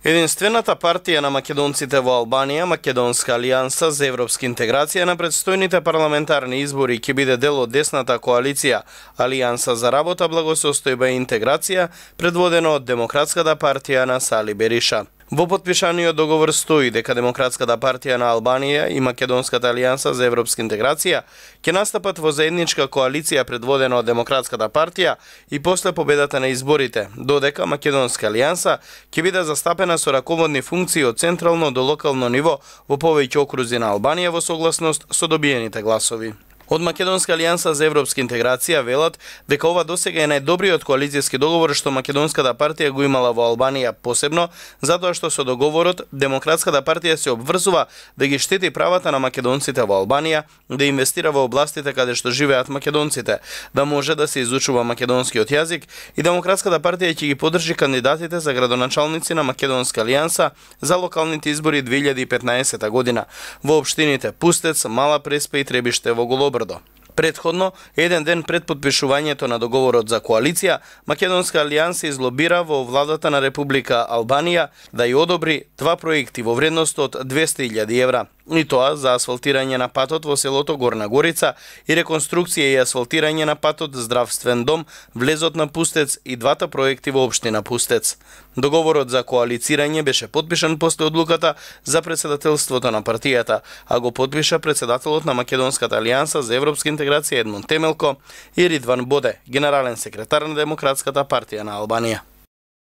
Единствената партија на македонците во Албанија, Македонска алијанса за европска интеграција на предстојните парламентарни избори ќе биде дел од десната коалиција Алијанса за работа, благосостојба и интеграција, предводена од Демократската партија на Сали Бериша. Во потпишаниот договор стои дека Демократската партија на Албанија и Македонската алијанса за европска интеграција ќе настапат во заедничка коалиција предводена од Демократската партија и после победата на изборите, додека Македонска алијанса ќе биде застапена со раководни функции од централно до локално ниво во повеќе окрузи на Албанија во согласност со добиените гласови. Од Македонска алијанса за европска интеграција велат дека ова досега е најдобриот коалицијски договор што Македонската партија го имала во Албанија, посебно затоа што со договорот Демократската партија се обврзува да ги штити правата на македонците во Албанија, да инвестира во областите каде што живеат македонците, да може да се изучува македонскиот јазик и Демократската партија ќе ги поддржи кандидатите за градоначалници на Македонска алијанса за локалните избори 2015 година во општините Пустец, Мала Преспа и Требиште во Голобрдо. Предходно, еден ден пред подпишувањето на договорот за коалиција, Македонска алијанса излобира во владата на Република Албанија да ја одобри два проекти во вредност од 200.000 евра. И тоа за асфалтирање на патот во селото Горна Горица и реконструкција и асфалтирање на патот Здравствен дом, влезот на Пустец и двата проекти во општина Пустец. Договорот за коалицирање беше подпишан после одлуката за председателството на партијата, а го подпиша председателот на Македонската алијанса за европска интеграција Едмон Темелко и Ридван Боде, генерален секретар на Демократската партија на Албанија.